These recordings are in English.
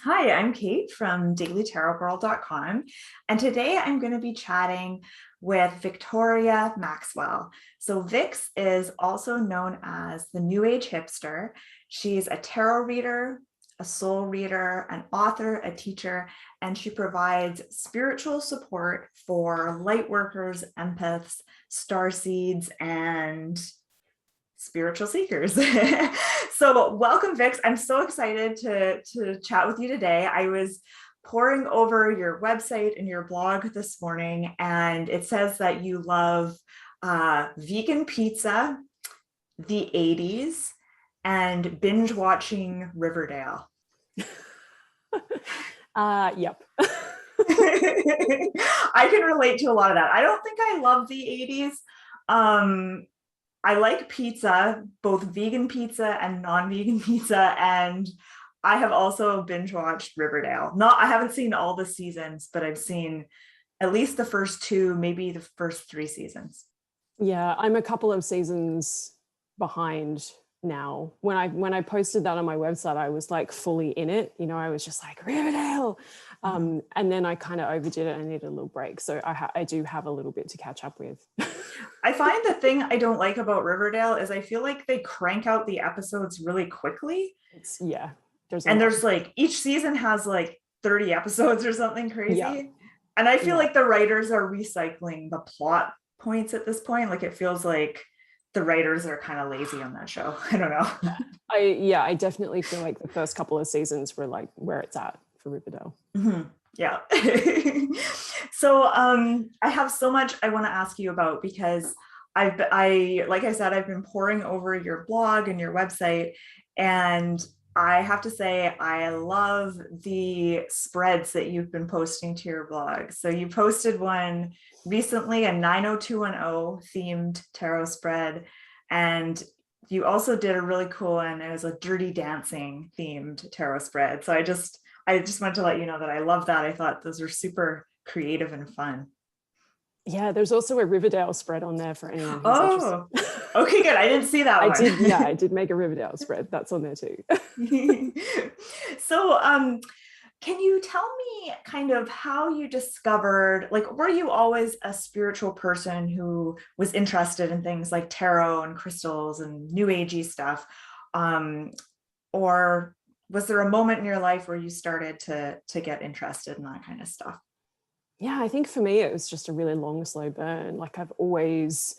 Hi, I'm Kate from dailytarotgirl.com, and today I'm going to be chatting with Victoria Maxwell. So Vix is also known as the New Age Hipster. She's a tarot reader, a soul reader, an author, a teacher, and she provides spiritual support for light workers, empaths, starseeds, and spiritual seekers. So welcome, Vix. I'm so excited to chat with you today. I was poring over your website and your blog this morning, and it says that you love vegan pizza, the 80s, and binge watching Riverdale. Yep. I can relate to a lot of that. I don't think I love the 80s. I like pizza, both vegan pizza and non-vegan pizza, and I have also binge watched Riverdale. I haven't seen all the seasons, but I've seen at least the first two, maybe the first three seasons. Yeah, I'm a couple of seasons behind now. When I posted that on my website, I was like fully in it. I was just like Riverdale, and then I kind of overdid it. I needed a little break, so I do have a little bit to catch up with. I find the thing I don't like about Riverdale is I feel like they crank out the episodes really quickly. There's like each season has like 30 episodes or something crazy. Yeah. And I feel like the writers are recycling the plot points at this point. Like it feels like the writers are kind of lazy on that show. I don't know. I definitely feel like the first couple of seasons were like where it's at for Riverdale. Mm-hmm. Yeah. So I have so much I want to ask you about because like I said, I've been poring over your blog and your website, and I have to say I love the spreads that you've been posting to your blog. So you posted one recently, a 90210 themed tarot spread, and you also did a really cool one. It was a dirty dancing themed tarot spread. So I just wanted to let you know that I love that. I thought those were super creative and fun. Yeah, there's also a Riverdale spread on there for anyone who's interested. Okay, good. I didn't see that one. I did make a Riverdale spread. That's on there too. So, can you tell me kind of how you discovered, like, were you always a spiritual person who was interested in things like tarot and crystals and new agey stuff? Or was there a moment in your life where you started to get interested in that kind of stuff? Yeah, I think for me, it was just a really long, slow burn. Like I've always,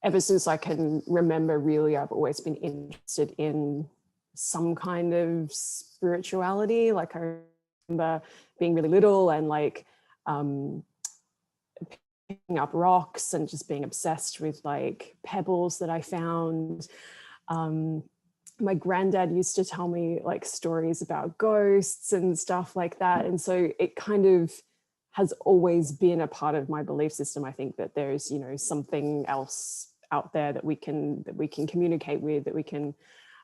ever since I can remember, really, I've always been interested in some kind of spirituality. Like I remember being really little and like picking up rocks and just being obsessed with like pebbles that I found. My granddad used to tell me like stories about ghosts and stuff like that. And so it kind of has always been a part of my belief system. I think that there's, something else out there that we can communicate with, that we can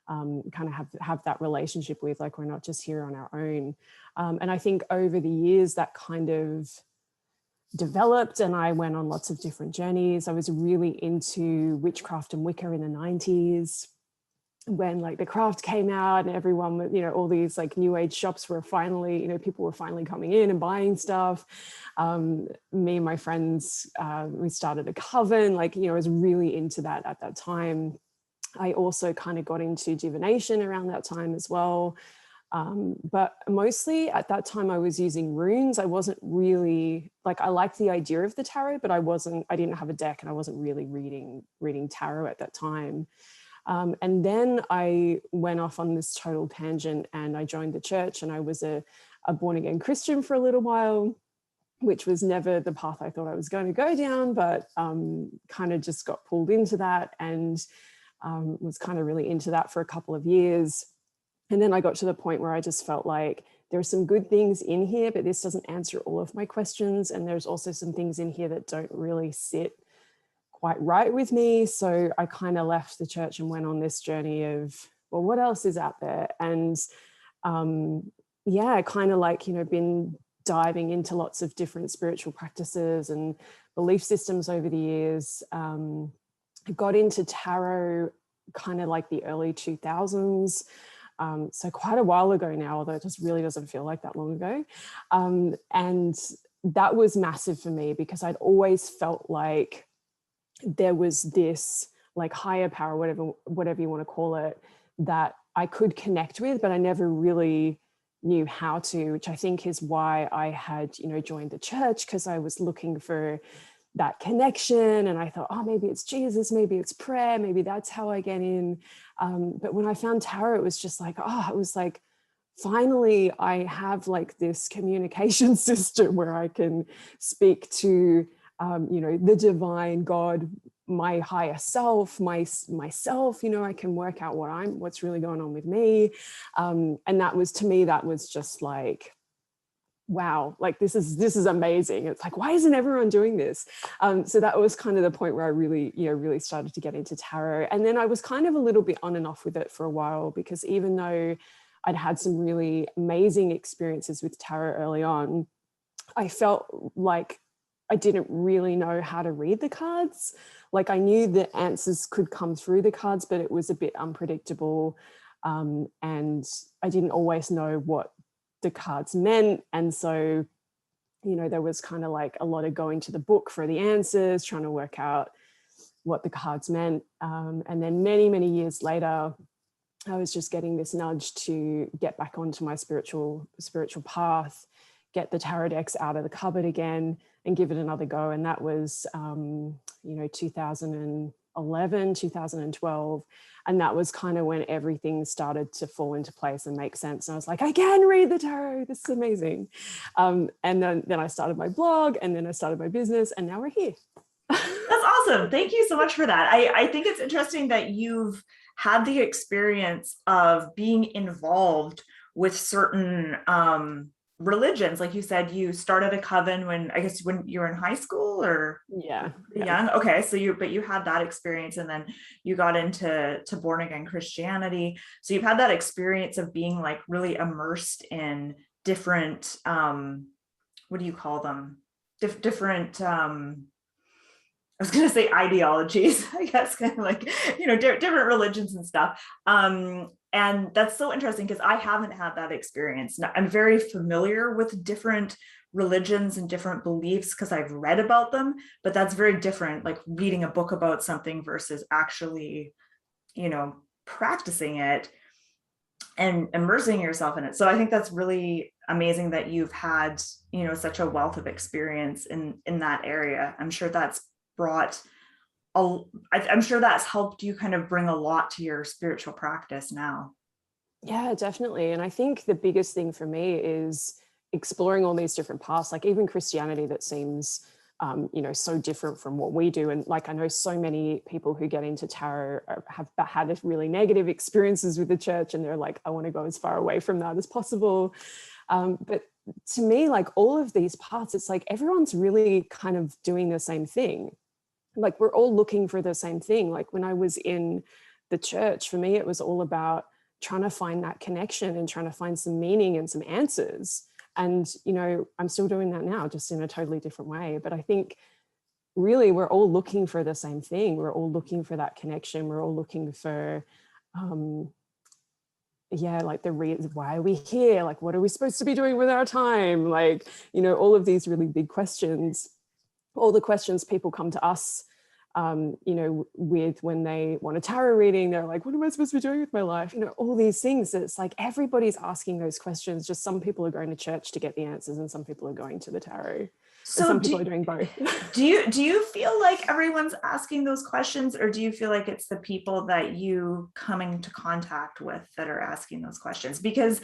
kind of have that relationship with, like we're not just here on our own. And I think over the years that kind of developed, and I went on lots of different journeys. I was really into witchcraft and Wicca in the 90s. When like the craft came out and everyone, all these like new age shops were finally, people were finally coming in and buying stuff. Me and my friends, we started a coven, like, I was really into that at that time. I also kind of got into divination around that time as well. But mostly at that time I was using runes. I wasn't really like, I liked the idea of the tarot, but I didn't have a deck and I wasn't really reading tarot at that time. And then I went off on this total tangent and I joined the church, and I was a born again Christian for a little while, which was never the path I thought I was going to go down, but kind of just got pulled into that and was kind of really into that for a couple of years. And then I got to the point where I just felt like there are some good things in here, but this doesn't answer all of my questions. And there's also some things in here that don't really sit quite right with me. So I kind of left the church and went on this journey of, well, what else is out there? And I kind of like, been diving into lots of different spiritual practices and belief systems over the years. I got into tarot kind of like the early 2000s. So quite a while ago now, although it just really doesn't feel like that long ago. And that was massive for me because I'd always felt like there was this like higher power, whatever you want to call it, that I could connect with, but I never really knew how to, which I think is why I had, joined the church, because I was looking for that connection. And I thought, oh, maybe it's Jesus, maybe it's prayer, maybe that's how I get in. But when I found tarot, it was just like, it was like, finally, I have like this communication system where I can speak to, the divine God, my higher self, myself, I can work out what's really going on with me. And that was, to me, that was just like, wow, like this is amazing. It's like, why isn't everyone doing this? So that was kind of the point where I really, really started to get into tarot. And then I was kind of a little bit on and off with it for a while, because even though I'd had some really amazing experiences with tarot early on, I felt like I didn't really know how to read the cards. Like I knew the answers could come through the cards, but it was a bit unpredictable. And I didn't always know what the cards meant. And so, there was kind of like a lot of going to the book for the answers, trying to work out what the cards meant. And then many, many years later, I was just getting this nudge to get back onto my spiritual path, get the tarot decks out of the cupboard again and give it another go. And that was, 2011, 2012. And that was kind of when everything started to fall into place and make sense. And I was like, I can read the tarot. This is amazing. And then I started my blog, and then I started my business, and now we're here. That's awesome. Thank you so much for that. I think it's interesting that you've had the experience of being involved with certain religions. Like you said, you started a coven when you were in high school, or young. Okay, so you had that experience, and then you got into born again Christianity. So you've had that experience of being like really immersed in different what do you call them? Different I was going to say ideologies, I guess, kind of like, different religions and stuff. And that's so interesting because I haven't had that experience. Now, I'm very familiar with different religions and different beliefs because I've read about them, but that's very different, like reading a book about something versus actually, practicing it and immersing yourself in it. So I think that's really amazing that you've had, such a wealth of experience in that area. I'm sure that's I'm sure that's helped you kind of bring a lot to your spiritual practice now. Yeah, definitely. And I think the biggest thing for me is exploring all these different paths, like even Christianity that seems, so different from what we do. And like, I know so many people who get into tarot have had really negative experiences with the church, and they're like, I want to go as far away from that as possible. But to me, like all of these paths, it's like everyone's really kind of doing the same thing. Like we're all looking for the same thing. Like when I was in the church, for me, it was all about trying to find that connection and trying to find some meaning and some answers. And, I'm still doing that now, just in a totally different way. But I think really we're all looking for the same thing. We're all looking for that connection. We're all looking for, like the reason, why are we here? Like, what are we supposed to be doing with our time? Like, all of these really big questions, all the questions people come to us, with when they want a tarot reading, they're like, what am I supposed to be doing with my life? All these things. It's like everybody's asking those questions. Just some people are going to church to get the answers, and some people are going to the tarot. So some people are doing both. do you feel like everyone's asking those questions, or do you feel like it's the people that you come into contact with that are asking those questions? Because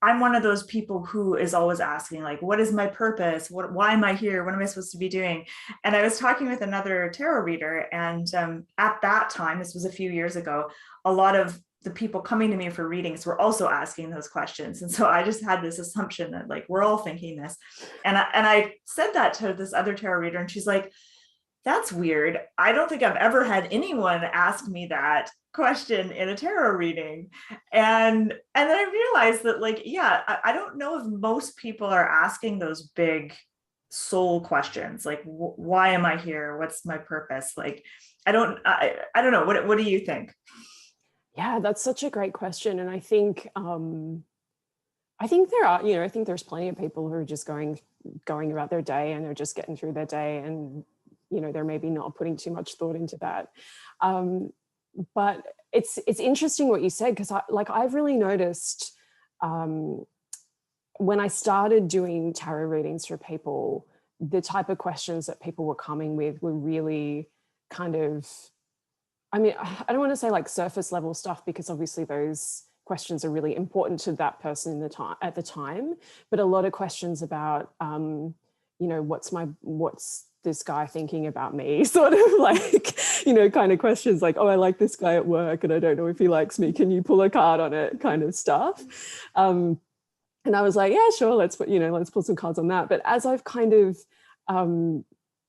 I'm one of those people who is always asking, like, what is my purpose? Why am I here? What am I supposed to be doing? And I was talking with another tarot reader, and at that time, this was a few years ago, a lot of the people coming to me for readings were also asking those questions. And so I just had this assumption that like, we're all thinking this. And I said that to this other tarot reader, and she's like, that's weird. I don't think I've ever had anyone ask me that question in a tarot reading. And then I realized that like, yeah, I don't know if most people are asking those big soul questions, like why am I here? What's my purpose? Like, I don't know. What do you think? Yeah, that's such a great question. And I think there are, I think there's plenty of people who are just going about their day and they're just getting through their day, and they're maybe not putting too much thought into that. But it's interesting what you said, because I've really noticed when I started doing tarot readings for people, the type of questions that people were coming with were really kind of, I mean, I don't want to say like surface level stuff, because obviously those questions are really important to that person in at the time, but a lot of questions about, what's this guy thinking about me, sort of like, kind of questions like, oh, I like this guy at work and I don't know if he likes me, can you pull a card on it, kind of stuff. And I was like, yeah, sure, let's pull some cards on that. But as I've kind of,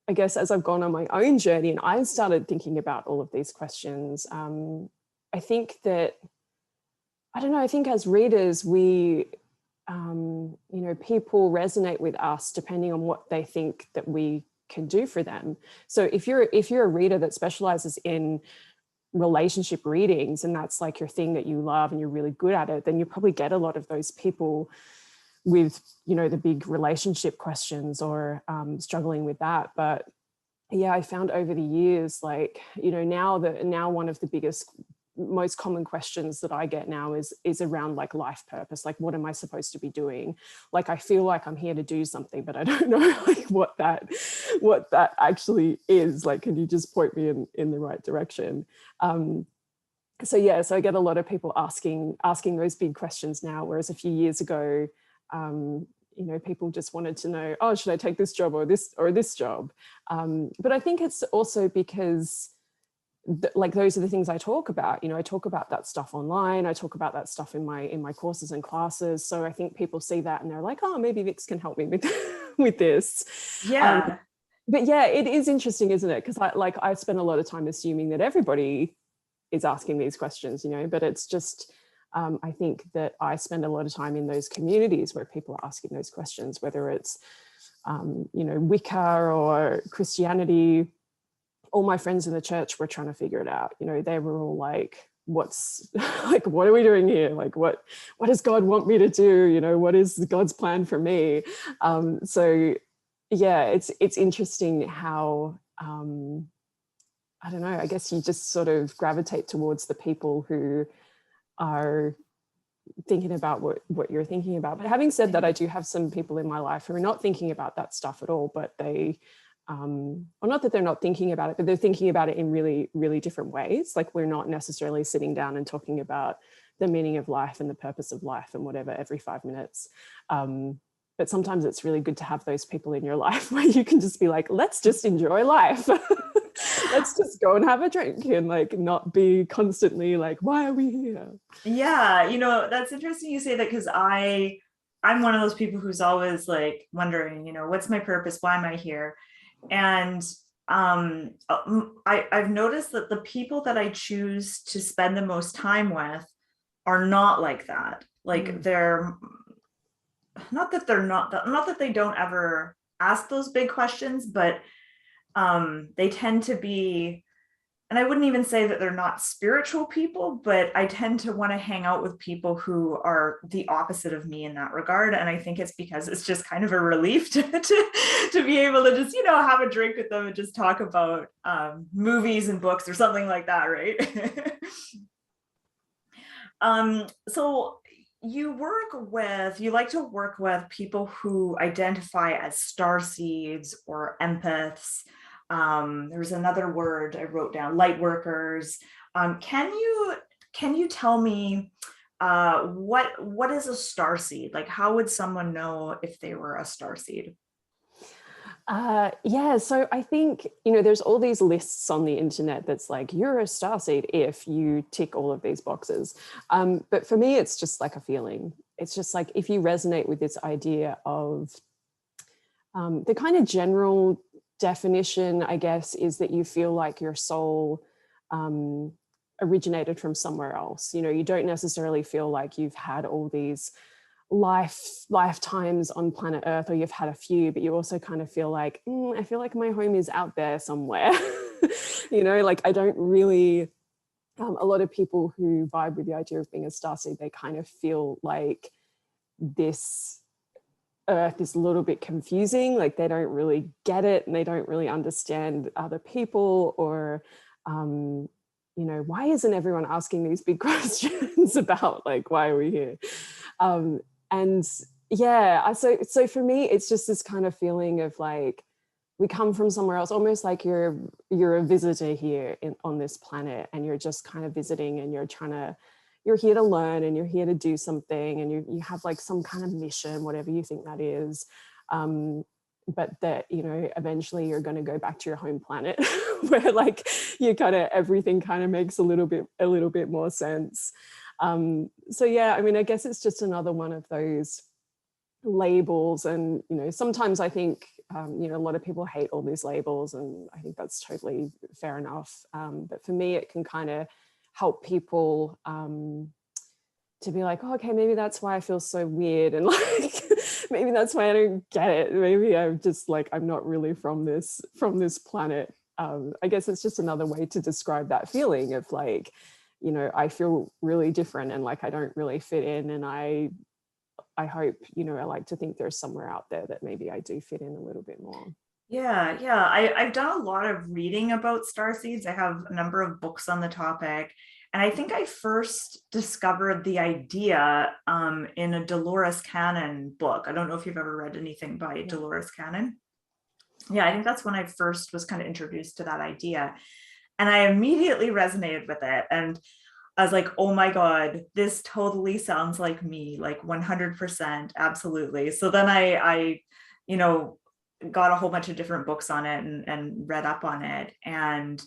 I guess, as I've gone on my own journey and I started thinking about all of these questions, I think that, I don't know, I think as readers, we, people resonate with us depending on what they think that we can do for them. So if you're a reader that specializes in relationship readings and that's like your thing that you love and you're really good at it, then you probably get a lot of those people with, the big relationship questions or struggling with that. But yeah, I found over the years, like, now one of the biggest, most common questions that I get now is around like life purpose. Like, what am I supposed to be doing? Like, I feel like I'm here to do something, but I don't know like what that actually is. Like, can you just point me in the right direction? So I get a lot of people asking those big questions now, whereas a few years ago, people just wanted to know, oh, should I take this job or this job? But I think it's also because like those are the things I talk about. I talk about that stuff online. I talk about that stuff in my courses and classes. So I think people see that and they're like, oh, maybe Vix can help me with with this. Yeah. But yeah, it is interesting, isn't it? Because I spend a lot of time assuming that everybody is asking these questions, but it's just, I think that I spend a lot of time in those communities where people are asking those questions, whether it's, Wicca or Christianity. All my friends in the church were trying to figure it out. They were all like, what's like, what are we doing here? Like, what does God want me to do? What is God's plan for me? So yeah, it's interesting how, I don't know, I guess you just sort of gravitate towards the people who are thinking about what you're thinking about. But having said that, I do have some people in my life who are not thinking about that stuff at all, but they, or not that they're not thinking about it, but they're thinking about it in really, really different ways. Like, we're not necessarily sitting down and talking about the meaning of life and the purpose of life and whatever every 5 minutes. But sometimes it's really good to have those people in your life where you can just be like, let's just enjoy life. Let's just go and have a drink and like not be constantly like, why are we here? Yeah, that's interesting you say that, because I'm one of those people who's always like wondering, what's my purpose? Why am I here? And I've noticed that the people that I choose to spend the most time with are not like that. Like, they're not that they don't ever ask those big questions, but they tend to be, and I wouldn't even say that they're not spiritual people, but I tend to want to hang out with people who are the opposite of me in that regard. And I think it's because it's just kind of a relief to be able to just, have a drink with them and just talk about movies and books or something like that, right? So you like to work with people who identify as starseeds or empaths. There's another word I wrote down, light workers. Can you tell me what is a starseed? Like, how would someone know if they were a starseed? Yeah, so I think, there's all these lists on the internet that's like, you're a starseed if you tick all of these boxes. But for me, it's just like a feeling. It's just like, if you resonate with this idea of the kind of general definition, I guess, is that you feel like your soul originated from somewhere else. You don't necessarily feel like you've had all these lifetimes on planet Earth, or you've had a few, but you also kind of feel like, I feel like my home is out there somewhere. Like, I don't really a lot of people who vibe with the idea of being a starseed, they kind of feel like this Earth is a little bit confusing, like they don't really get it and they don't really understand other people, or you know, why isn't everyone asking these big questions about like, why are we here? And yeah, so for me, it's just this kind of feeling of like, we come from somewhere else, almost like you're a visitor here on this planet, and you're just kind of visiting, and you're here to learn, and you're here to do something, and you have like some kind of mission, whatever you think that is. But that, you know, eventually you're going to go back to your home planet where like you kind of, everything kind of makes a little bit more sense. So yeah, I mean, I guess it's just another one of those labels. And, you know, sometimes I think, you know, a lot of people hate all these labels, and I think that's totally fair enough. But for me, it can kind of help people to be like, oh, okay, maybe that's why I feel so weird, and like maybe that's why I don't get it. Maybe I'm just like, I'm not really from this planet. I guess it's just another way to describe that feeling of like, you know, I feel really different, and like I don't really fit in, and I hope, you know, I like to think there's somewhere out there that maybe I do fit in a little bit more. Yeah, I've done a lot of reading about starseeds. I have a number of books on the topic. And I think I first discovered the idea in a Dolores Cannon book. I don't know if you've ever read anything by Dolores Cannon. Yeah, I think that's when I first was kind of introduced to that idea. And I immediately resonated with it. And I was like, oh my God, this totally sounds like me, like 100%, absolutely. So then I you know, got a whole bunch of different books on it and read up on it. And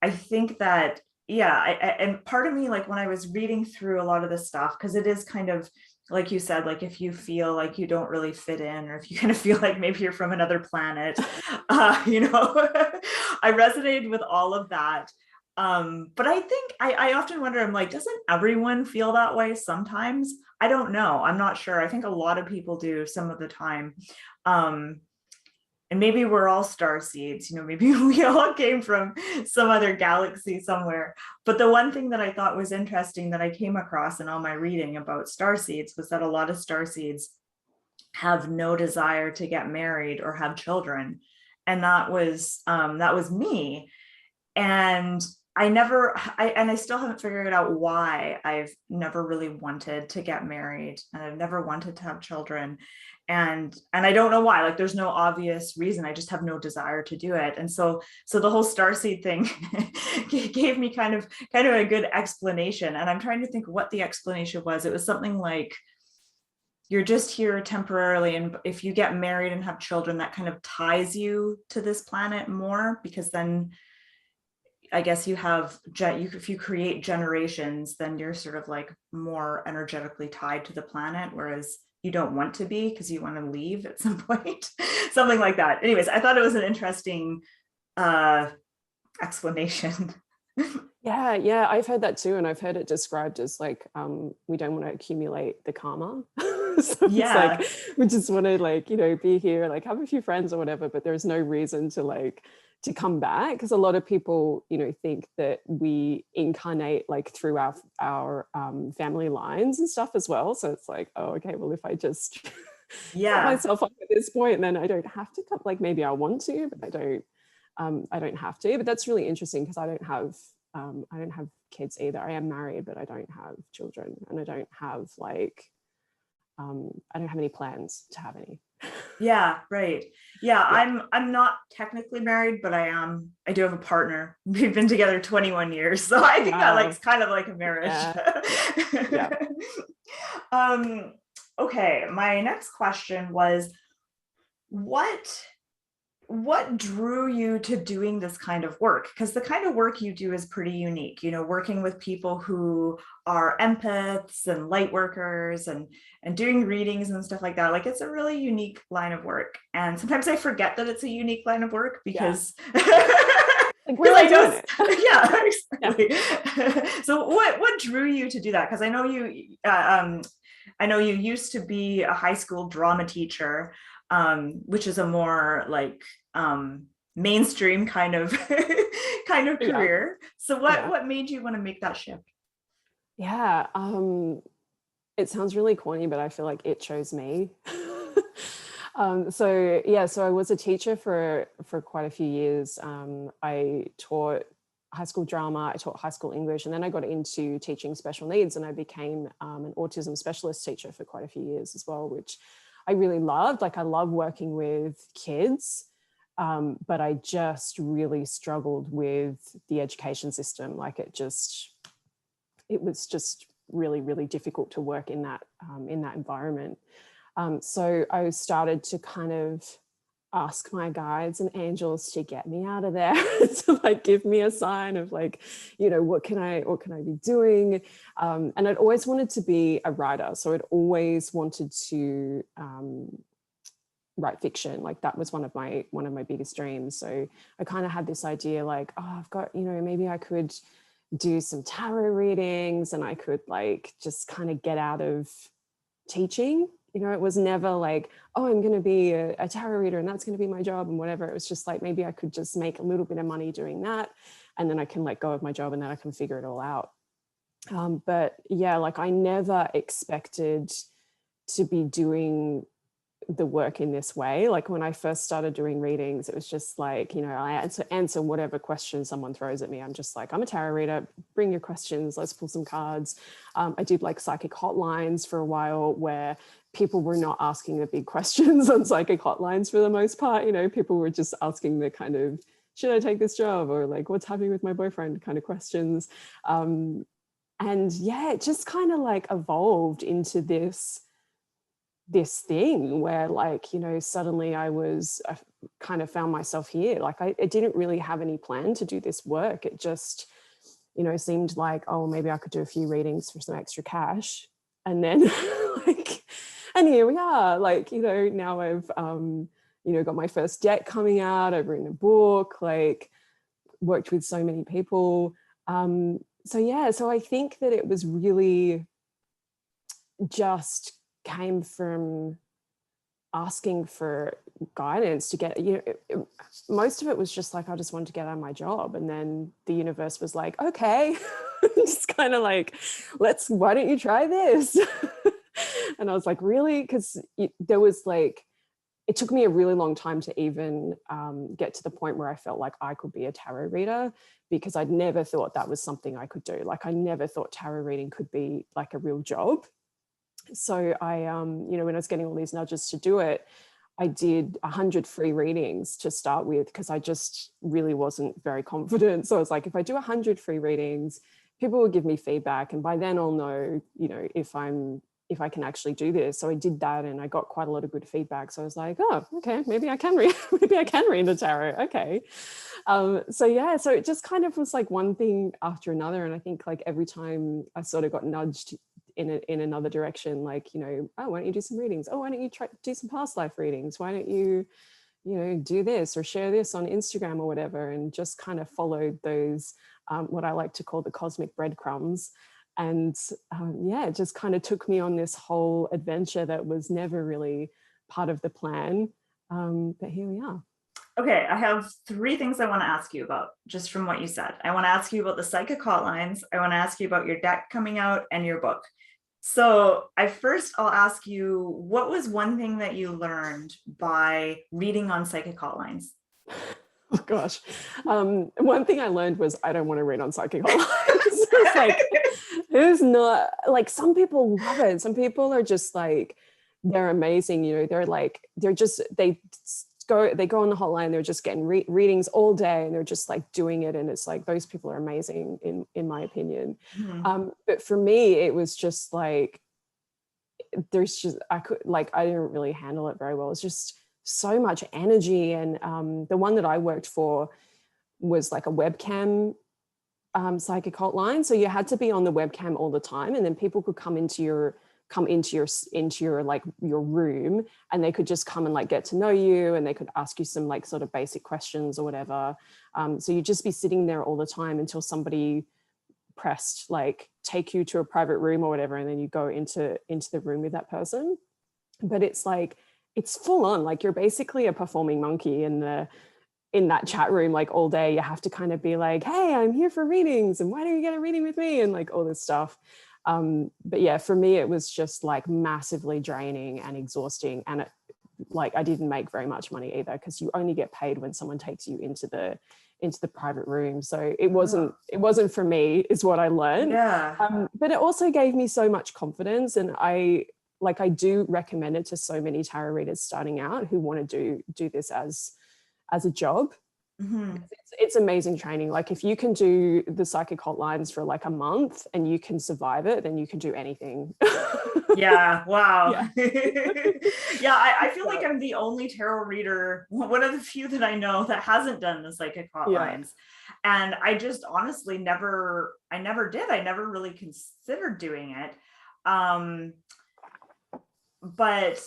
I think that, yeah, and part of me, like when I was reading through a lot of this stuff, because it is kind of, like you said, like if you feel like you don't really fit in, or if you kind of feel like maybe you're from another planet, you know, I resonated with all of that. But I think I often wonder, I'm like, doesn't everyone feel that way sometimes? I don't know. I'm not sure. I think a lot of people do some of the time. And maybe we're all starseeds, you know, maybe we all came from some other galaxy somewhere. But the one thing that I thought was interesting that I came across in all my reading about starseeds was that a lot of starseeds have no desire to get married or have children. And that was me. And I still haven't figured out why I've never really wanted to get married, and I've never wanted to have children. And I don't know why, like there's no obvious reason. I just have no desire to do it. And so the whole starseed thing gave me kind of a good explanation. And I'm trying to think what the explanation was. It was something like, you're just here temporarily, and if you get married and have children, that kind of ties you to this planet more, because then I guess you have, if you create generations, then you're sort of like more energetically tied to the planet, whereas you don't want to be, because you want to leave at some point, something like that. Anyways, I thought it was an interesting explanation. Yeah, I've heard that too, and I've heard it described as like, we don't want to accumulate the karma. So Yeah. it's like, we just want to like, you know, be here, like have a few friends or whatever, but there's no reason to like to come back, because a lot of people, you know, think that we incarnate like through our family lines and stuff as well. So it's like, oh, okay, well, if I just cut myself up at this point, then I don't have to come. Like maybe I want to, but I don't have to. But that's really interesting, because I don't have kids either. I am married, but I don't have children, and I don't have like I don't have any plans to have any. Yeah, right. Yeah, I'm not technically married, but I do have a partner. We've been together 21 years. So I think that like kind of like a marriage. Yeah. Okay, my next question was, what drew you to doing this kind of work? Because the kind of work you do is pretty unique, you know, working with people who are empaths and light workers and doing readings and stuff like that. Like it's a really unique line of work. And sometimes I forget that it's a unique line of work, because like we're like doing it. Yeah, exactly. So what drew you to do that? Because I know you used to be a high school drama teacher, which is a more like mainstream kind of kind of Yeah. career. So Yeah. what made you want to make that shift? Yeah. It sounds really corny, but I feel like it chose me. So yeah, so I was a teacher for quite a few years. I taught high school drama, I taught high school English, and then I got into teaching special needs, and I became an autism specialist teacher for quite a few years as well, which I really loved. Like I love working with kids, but I just really struggled with the education system. Like it was just really, really difficult to work in that environment. So I started to kind of ask my guides and angels to get me out of there, to like give me a sign of like, you know, what can I be doing? And I'd always wanted to be a writer, so I'd always wanted to write fiction. Like that was one of my biggest dreams. So I kind of had this idea like, oh, I've got, you know, maybe I could do some tarot readings and I could like just kind of get out of teaching. You know, it was never like, oh, I'm going to be a tarot reader and that's going to be my job and whatever. It was just like, maybe I could just make a little bit of money doing that, and then I can let go of my job and then I can figure it all out. But yeah, like I never expected to be doing the work in this way. Like when I first started doing readings, it was just like, you know, I answer whatever question someone throws at me. I'm just like, I'm a tarot reader, bring your questions, let's pull some cards. I did like psychic hotlines for a while where people were not asking the big questions on psychic hotlines for the most part. You know, people were just asking the kind of, should I take this job, or like, what's happening with my boyfriend kind of questions. And yeah, it just kind of like evolved into this thing where like, you know, suddenly I kind of found myself here. Like I didn't really have any plan to do this work. It just, you know, seemed like, oh, maybe I could do a few readings for some extra cash. And then like, and here we are, like, you know, now I've, you know, got my first deck coming out, I've written a book, like worked with so many people. So yeah, so I think that it was really just came from asking for guidance to get, you know, most of it was just like, I just wanted to get out of my job. And then the universe was like, okay, just kind of like, why don't you try this? And I was like, really? Because there was like, it took me a really long time to even get to the point where I felt like I could be a tarot reader, because I'd never thought that was something I could do. Like I never thought tarot reading could be like a real job. So I, you know, when I was getting all these nudges to do it, I did 100 free readings to start with, because I just really wasn't very confident. So I was like, if I do 100 free readings, people will give me feedback, and by then I'll know, you know, if I can actually do this. So I did that, and I got quite a lot of good feedback. So I was like, oh, okay, maybe I can read, maybe I can read the tarot. Okay. So yeah, so it just kind of was like one thing after another. And I think like every time I sort of got nudged in another direction, like, you know, oh, why don't you do some readings? Oh, why don't you try do some past life readings? Why don't you, you know, do this or share this on Instagram or whatever? And just kind of followed those, what I like to call the cosmic breadcrumbs. And yeah, it just kind of took me on this whole adventure that was never really part of the plan. But here we are. Okay, I have three things I want to ask you about just from what you said. I want to ask you about the psychic hotlines. I want to ask you about your deck coming out and your book. So I'll ask you, what was one thing that you learned by reading on psychic hotlines? Oh gosh. One thing I learned was I don't want to read on psychic hotlines. It's like, who's not, like, some people love it. Some people are just like, they're amazing. You know, they're like, they go on the hotline, they're just getting readings all day, and they're just like doing it. And it's like, those people are amazing in my opinion. Mm-hmm. But for me, it was just like, I didn't really handle it very well. It's just so much energy. And the one that I worked for was like a webcam psychic hotline. So you had to be on the webcam all the time, and then people could come into your like your room, and they could just come and like get to know you, and they could ask you some like sort of basic questions or whatever. So you'd just be sitting there all the time until somebody pressed like take you to a private room or whatever, and then you go into the room with that person. But it's like, it's full on, like you're basically a performing monkey, and in that chat room like all day. You have to kind of be like, hey, I'm here for readings, and why don't you get a reading with me, and like all this stuff. But yeah, for me it was just like massively draining and exhausting, and like I didn't make very much money either, because you only get paid when someone takes you into the private room. So it wasn't for me, is what I learned. Yeah. But it also gave me so much confidence, and I do recommend it to so many tarot readers starting out who want to do this as a job. Mm-hmm. It's amazing training. Like if you can do the psychic hotlines for like a month and you can survive it, then you can do anything. Yeah. Wow. Yeah. Yeah. I feel like I'm the only tarot reader, one of the few that I know that hasn't done the psychic hotlines. Yeah. And I just honestly I never did. I never really considered doing it. But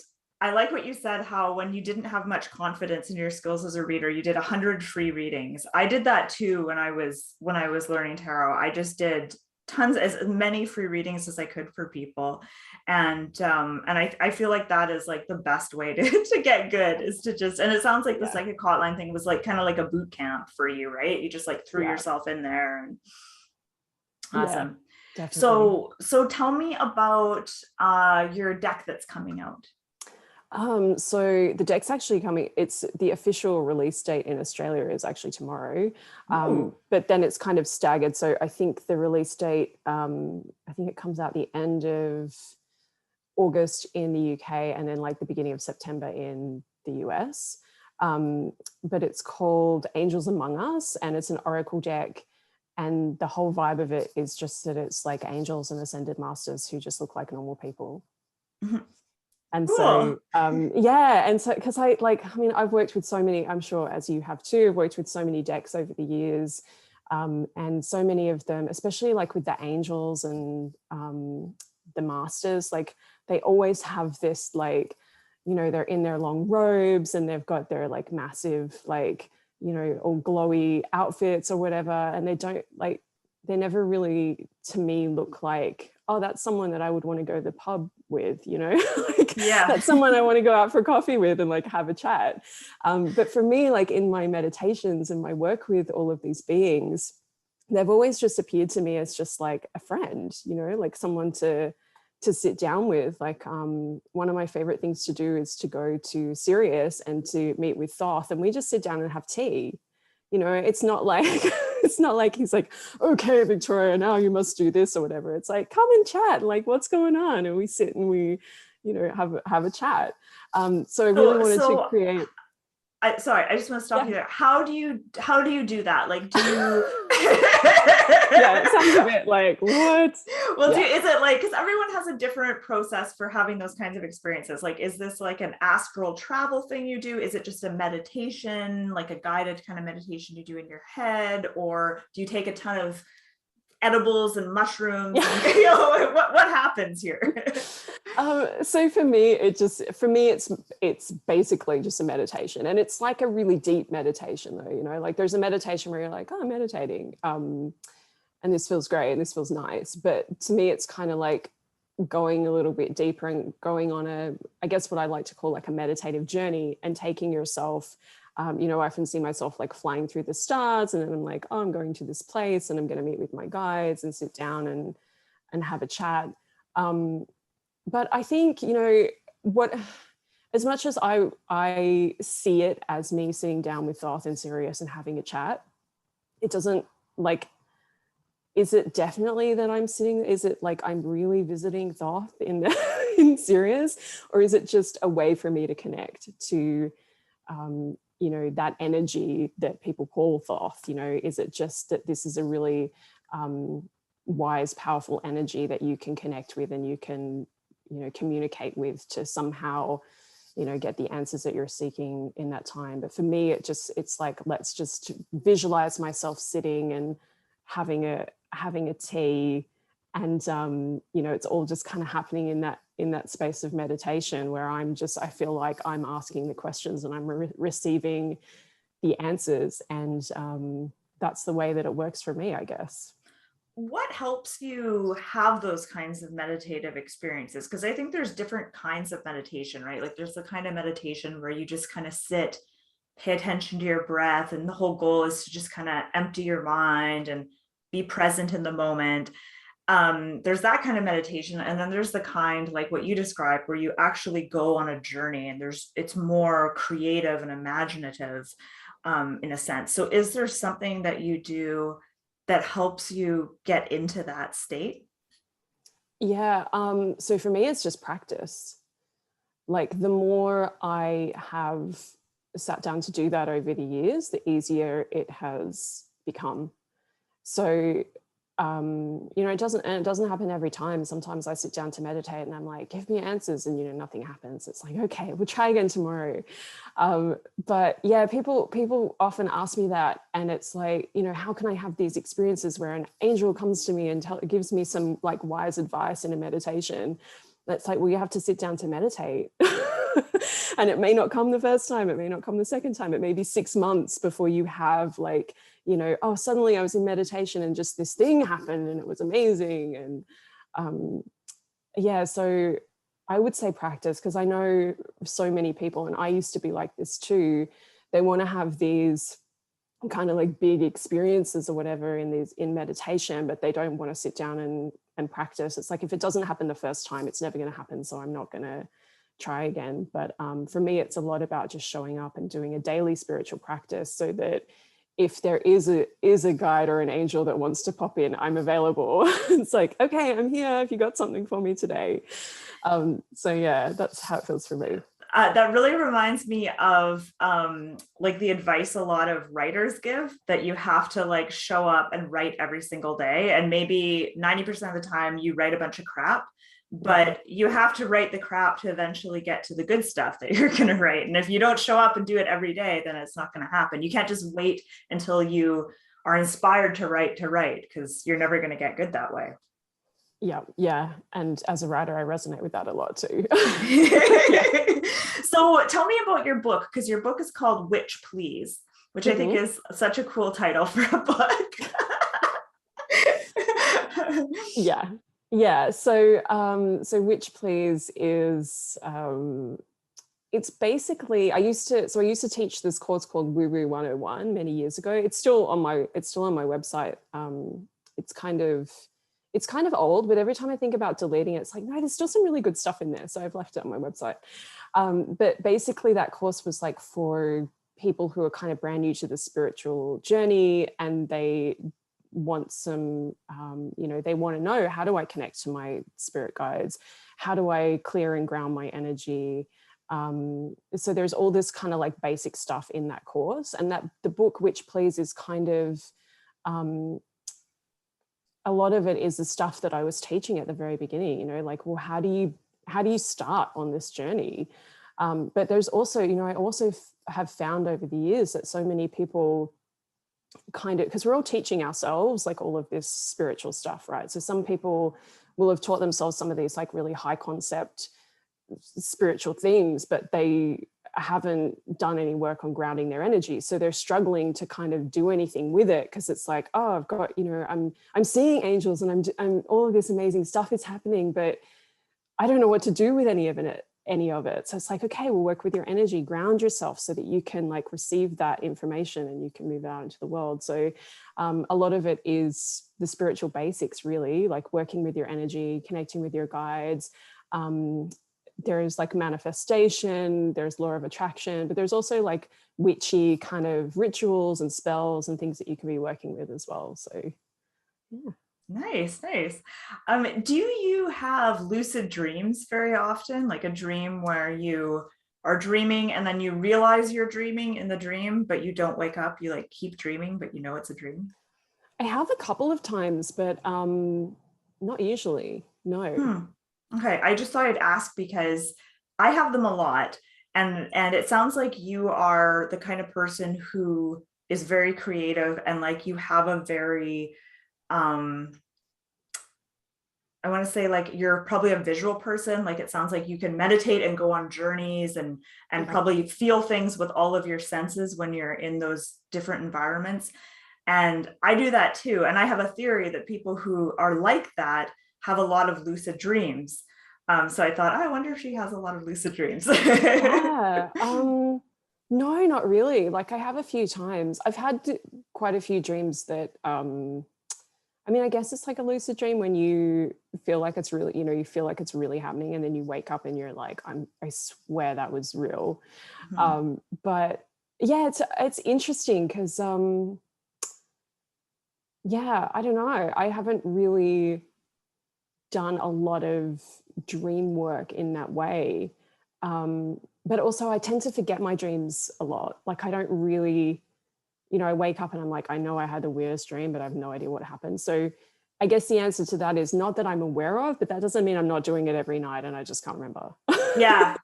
I like what you said, how when you didn't have much confidence in your skills as a reader, you did 100 free readings. I did that too when I was learning tarot. I just did as many free readings as I could for people. And I feel like that is like the best way to get good, is to just, and it sounds like the psychic hotline thing was like kind of like a boot camp for you, right? You just like threw yourself in there. And awesome. Definitely. So tell me about your deck that's coming out. So the deck's actually coming, it's the official release date in Australia is actually tomorrow, but then it's kind of staggered. So I think the release date, I think it comes out the end of August in the UK, and then like the beginning of September in the US. But it's called Angels Among Us, and it's an oracle deck. And the whole vibe of it is just that it's like angels and ascended masters who just look like normal people. Mm-hmm. And cool. So, yeah. And so, because I've worked with so many, I'm sure as you have too, I've worked with so many decks over the years. And so many of them, especially like with the angels and the masters, like they always have this, like, you know, they're in their long robes and they've got their like massive, like, you know, all glowy outfits or whatever. And they never really, to me, look like, oh, that's someone that I would want to go to the pub with, you know, like that's someone I want to go out for coffee with and like have a chat. But for me, like in my meditations and my work with all of these beings, they've always just appeared to me as just like a friend, you know, like someone to sit down with. Like one of my favorite things to do is to go to Sirius and to meet with Thoth, and we just sit down and have tea. You know, it's not like it's not like he's like, okay, Victoria, now you must do this or whatever. It's like, come and chat, like what's going on? And we sit and we, you know, have a chat. So I really wanted to create. Sorry, I just want to stop you there. How do you do that? Like, do you? Yeah, it sounds a bit like what? Well, is it like, because everyone has a different process for having those kinds of experiences? Like, is this like an astral travel thing you do? Is it just a meditation, like a guided kind of meditation you do in your head, or do you take a ton of edibles and mushrooms? And, you know, what happens here? So for me, it's basically just a meditation, and it's like a really deep meditation though, you know, like there's a meditation where you're like, oh, I'm meditating, and this feels great and this feels nice. But to me, it's kind of like going a little bit deeper and going on I guess what I like to call like a meditative journey, and taking yourself, you know, I often see myself like flying through the stars, and then I'm like, oh, I'm going to this place and I'm going to meet with my guides and sit down and have a chat. But I think, you know, as much as I see it as me sitting down with Thoth and Sirius and having a chat, it doesn't, like, is it definitely that I'm sitting, is it like I'm really visiting Thoth in Sirius, or is it just a way for me to connect to, you know, that energy that people call Thoth? You know, is it just that this is a really wise, powerful energy that you can connect with and you can, you know, communicate with to somehow, you know, get the answers that you're seeking in that time? But for me, it's like, let's just visualize myself sitting and having a tea, and you know, it's all just kind of happening in that space of meditation where I feel like I'm asking the questions and I'm receiving the answers, and that's the way that it works for me, I guess. What helps you have those kinds of meditative experiences? Because I think there's different kinds of meditation, right? Like there's the kind of meditation where you just kind of sit pay attention to your breath. And the whole goal is to just kind of empty your mind and be present in the moment. There's that kind of meditation. And then there's the kind like what you described, where you actually go on a journey and it's more creative and imaginative in a sense. So is there something that you do that helps you get into that state? Yeah. So for me, it's just practice. Like the more I have sat down to do that over the years, the easier it has become. So, it doesn't happen every time. Sometimes I sit down to meditate and I'm like, give me answers, and nothing happens. It's like, okay, we'll try again tomorrow. But yeah, people often ask me that, and it's like, how can I have these experiences where an angel comes to me and gives me some like wise advice in a meditation? That's like, well, you have to sit down to meditate. And it may not come the first time, it may not come the second time, it may be 6 months before you have like, oh, suddenly I was in meditation and just this thing happened and it was amazing. And yeah, so I would say practice, because I know so many people, and I used to be like this too, they want to have these kind of like big experiences or whatever in meditation, but they don't want to sit down and practice. It's like, if it doesn't happen the first time, it's never going to happen, so I'm not going to try again. But for me, it's a lot about just showing up and doing a daily spiritual practice, so that if there is a guide or an angel that wants to pop in, I'm available. It's like, okay, I'm here if you got something for me today. So yeah, that's how it feels for me. That really reminds me of like the advice a lot of writers give, that you have to like show up and write every single day. And maybe 90% of the time you write a bunch of crap, but you have to write the crap to eventually get to the good stuff that you're going to write. And if you don't show up and do it every day, then it's not going to happen. You can't just wait until you are inspired to write, because you're never going to get good that way. Yeah. And as a writer, I resonate with that a lot too. So tell me about your book, because your book is called Witch Please, which I think is such a cool title for a book. Yeah. So Witch Please is it's basically, I used to teach this course called Woo Woo 101 many years ago. It's still on my website. It's kind of old, but every time I think about deleting it, it's like, no, there's still some really good stuff in there. So I've left it on my website. But basically that course was like for people who are kind of brand new to the spiritual journey, and they want some, they want to know, how do I connect to my spirit guides? How do I clear and ground my energy? So there's all this kind of like basic stuff in that course, and that the book Witch Please is kind of, a lot of it is the stuff that I was teaching at the very beginning, like, well, how do you start on this journey? But there's also, I also have found over the years that so many people kind of, because we're all teaching ourselves like all of this spiritual stuff, right? So some people will have taught themselves some of these like really high concept spiritual things, but they haven't done any work on grounding their energy, so they're struggling to kind of do anything with it, because it's like, oh, I've got, I'm seeing angels and I'm all of this amazing stuff is happening, but I don't know what to do with any of it. So it's like, okay, we'll work with your energy, ground yourself so that you can like receive that information and you can move out into the world. So a lot of it is the spiritual basics, really, like working with your energy, connecting with your guides. There's like manifestation, there's law of attraction, but there's also like witchy kind of rituals and spells and things that you can be working with as well. So yeah. Nice. Do you have lucid dreams very often? Like a dream where you are dreaming and then you realize you're dreaming in the dream, but you don't wake up, you like keep dreaming, but you know it's a dream? I have a couple of times, but not usually, no. Okay, I just thought I'd ask because I have them a lot, and it sounds like you are the kind of person who is very creative, and like you have a very I want to say like you're probably a visual person. Like it sounds like you can meditate and go on journeys and probably feel things with all of your senses when you're in those different environments. And I do that too. And I have a theory that people who are like that have a lot of lucid dreams. So I thought, I wonder if she has a lot of lucid dreams. Yeah. No, not really. Like I have a few times. I've had quite a few dreams that I mean, I guess it's like a lucid dream when you feel like it's really, you feel like it's really happening, and then you wake up and you're like, I swear that was real. Mhm. But yeah, it's interesting because yeah, I don't know. I haven't really done a lot of dream work in that way. But also I tend to forget my dreams a lot. Like I don't really, I wake up and I'm like, I know I had the weirdest dream, but I have no idea what happened. So I guess the answer to that is not that I'm aware of, but that doesn't mean I'm not doing it every night and I just can't remember.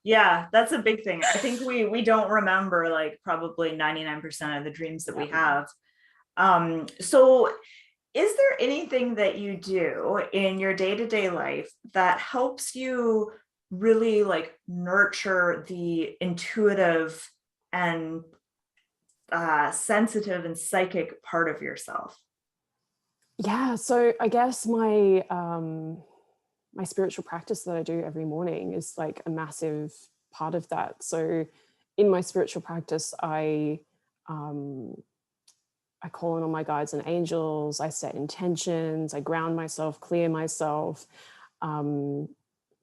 Yeah, that's a big thing. I think we don't remember like probably 99% of the dreams that Yeah. we have. So is there anything that you do in your day-to-day life that helps you really like nurture the intuitive and sensitive and psychic part of yourself? Yeah. So I guess my spiritual practice that I do every morning is like a massive part of that. So in my spiritual practice, um, I call on all my guides and angels. I set intentions. I ground myself, clear myself, um,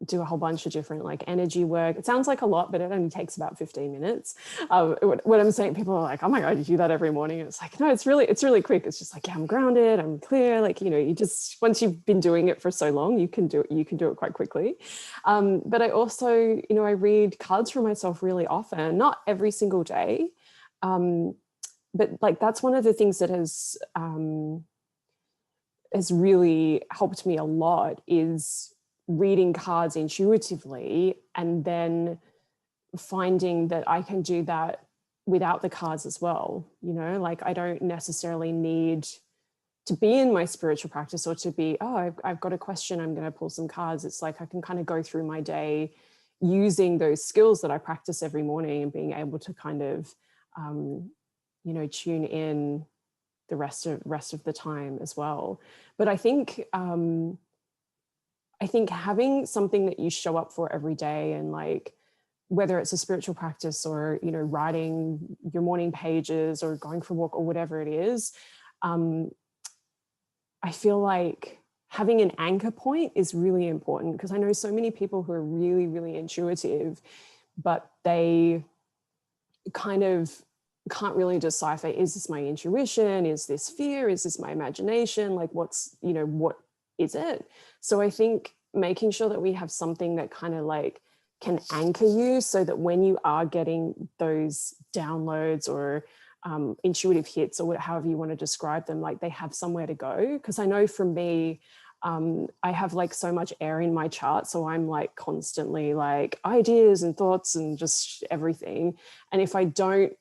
do a whole bunch of different like energy work. It sounds like a lot, but it only takes about 15 minutes. What I'm saying, people are like, "Oh my god, you do that every morning?" And it's like, no, it's really quick. It's just like, yeah, I'm grounded, I'm clear. Like you just once you've been doing it for so long, you can do it quite quickly. But I also, I read cards for myself really often, not every single day. Um, but like that's one of the things that has really helped me a lot is reading cards intuitively and then finding that I can do that without the cards as well. Like I don't necessarily need to be in my spiritual practice or to be, oh, I've got a question, I'm going to pull some cards. It's like I can kind of go through my day using those skills that I practice every morning and being able to kind of tune in the rest of the time as well. But I think having something that you show up for every day, and like whether it's a spiritual practice or writing your morning pages or going for a walk or whatever it is, um, I feel like having an anchor point is really important, because I know so many people who are really, really intuitive, but they kind of can't really decipher, is this my intuition, is this fear, is this my imagination, like what is it? So I think making sure that we have something that kind of like can anchor you, so that when you are getting those downloads or intuitive hits or however you want to describe them, like they have somewhere to go. Because I know for me, I have like so much air in my chart, so I'm like constantly like ideas and thoughts and just everything. And if I don't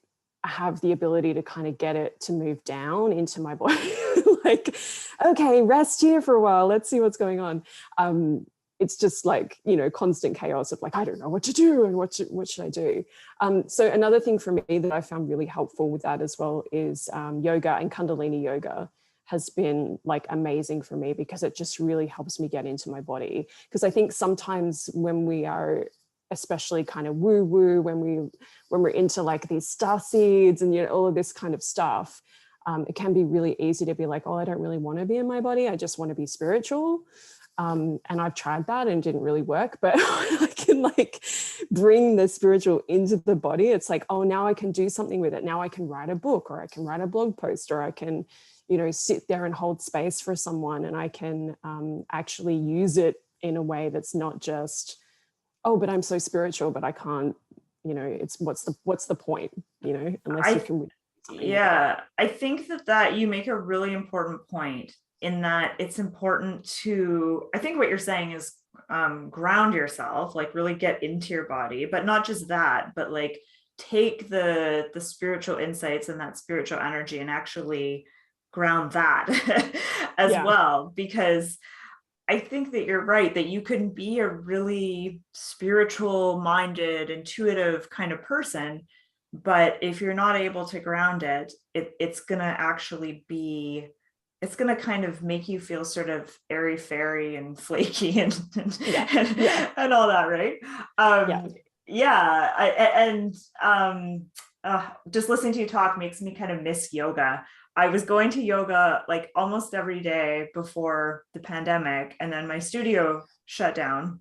have the ability to kind of get it to move down into my body, like, okay, rest here for a while, let's see what's going on. It's just like, constant chaos of like, I don't know what to do and what should I do? So another thing for me that I found really helpful with that as well is yoga, and Kundalini yoga has been like amazing for me, because it just really helps me get into my body. Because I think sometimes when we are especially kind of woo woo, when we're into like these star seeds and all of this kind of stuff, it can be really easy to be like, oh, I don't really want to be in my body, I just want to be spiritual. And I've tried that and it didn't really work, but I can like bring the spiritual into the body. It's like, oh, now I can do something with it. Now I can write a book, or I can write a blog post, or I can, sit there and hold space for someone, and I can actually use it in a way that's not just, oh, but I'm so spiritual, but I can't, it's what's the point, unless you I can do something with it. Yeah, I think that you make a really important point, in that it's important to, I think what you're saying is ground yourself, like really get into your body, but not just that, but like take the spiritual insights and that spiritual energy and actually ground that as Yeah. well. Because I think that you're right, that you can be a really spiritual minded, intuitive kind of person, but if you're not able to ground it, it's going to actually be, it's going to kind of make you feel sort of airy fairy and flaky Yeah. Yeah. and all that, right? Yeah. Yeah, and just listening to you talk makes me kind of miss yoga. I was going to yoga like almost every day before the pandemic, and then my studio shut down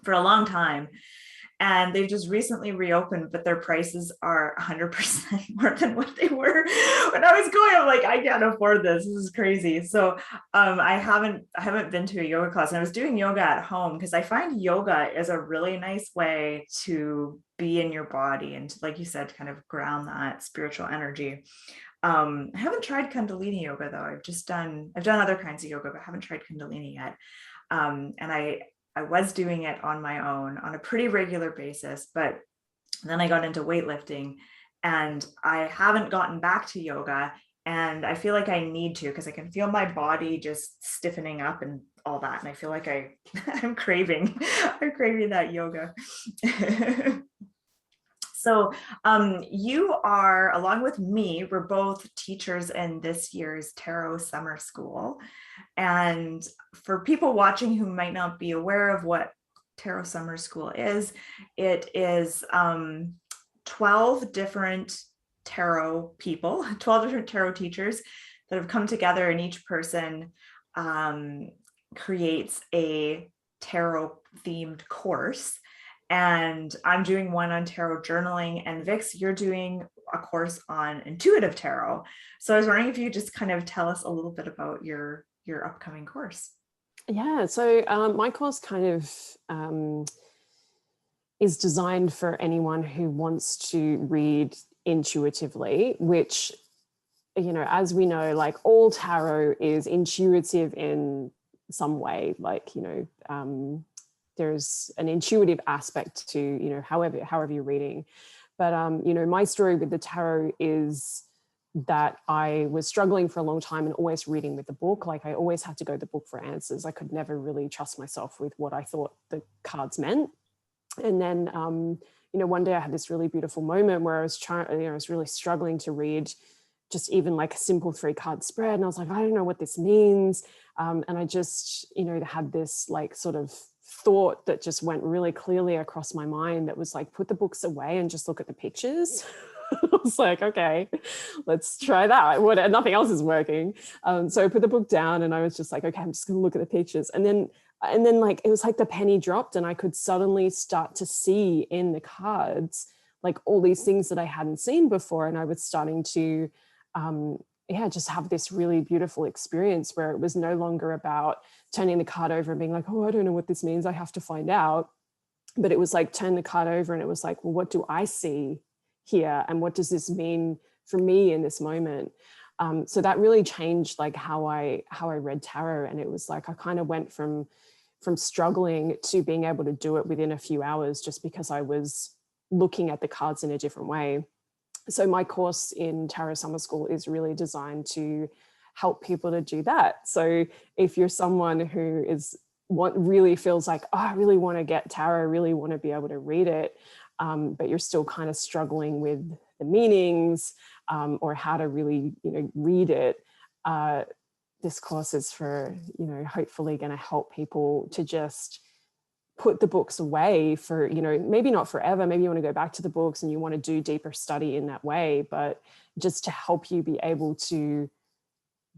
for a long time. And they've just recently reopened, but their prices are 100% more than what they were when I was going. I'm like, I can't afford this. This is crazy. So I haven't been to a yoga class, and I was doing yoga at home because I find yoga is a really nice way to be in your body and to, like you said, kind of ground that spiritual energy. I haven't tried Kundalini yoga though. I've done other kinds of yoga, but I haven't tried Kundalini yet. And I was doing it on my own on a pretty regular basis, but then I got into weightlifting and I haven't gotten back to yoga. And I feel like I need to, because I can feel my body just stiffening up and all that. And I feel like I'm I'm craving that yoga. So you are, along with me, we're both teachers in this year's Tarot Summer School. And for people watching who might not be aware of what Tarot Summer School is, it is 12 different tarot people, 12 different tarot teachers that have come together, and each person creates a tarot themed course. And I'm doing one on tarot journaling, and Vix, you're doing a course on intuitive tarot. So I was wondering if you just kind of tell us a little bit about your upcoming course. Yeah, so my course kind of is designed for anyone who wants to read intuitively, which, you know, as we know, like all tarot is intuitive in some way, like, you know, there's an intuitive aspect to, you know, however you're reading. But, you know, my story with the tarot is that I was struggling for a long time and always reading with the book. Like I always had to go to the book for answers. I could never really trust myself with what I thought the cards meant. And then, you know, one day I had this really beautiful moment where I was I was really struggling to read just even like a simple 3-card spread. And I was like, I don't know what this means. And I just, you know, had this like sort of thought that just went really clearly across my mind that was like, put the books away and just look at the pictures. I was like, okay, let's try that. Nothing else is working. So I put the book down and I was just like, okay, I'm just going to look at the pictures. And then like, it was like the penny dropped and I could suddenly start to see in the cards, like all these things that I hadn't seen before. And I was starting to, just have this really beautiful experience where it was no longer about turning the card over and being like, oh, I don't know what this means, I have to find out. But it was like, turn the card over and it was like, well, what do I see here? And what does this mean for me in this moment? So that really changed like how I read tarot. And it was like, I kind of went from struggling to being able to do it within a few hours just because I was looking at the cards in a different way. So my course in Tarot Summer School is really designed to help people to do that. So if you're someone who really feels like, oh, I really want to get tarot, I really want to be able to read it, but you're still kind of struggling with the meanings or how to really, you know, read it, this course is for, you know, hopefully going to help people to just put the books away for, you know, maybe not forever, maybe you want to go back to the books and you want to do deeper study in that way, but just to help you be able to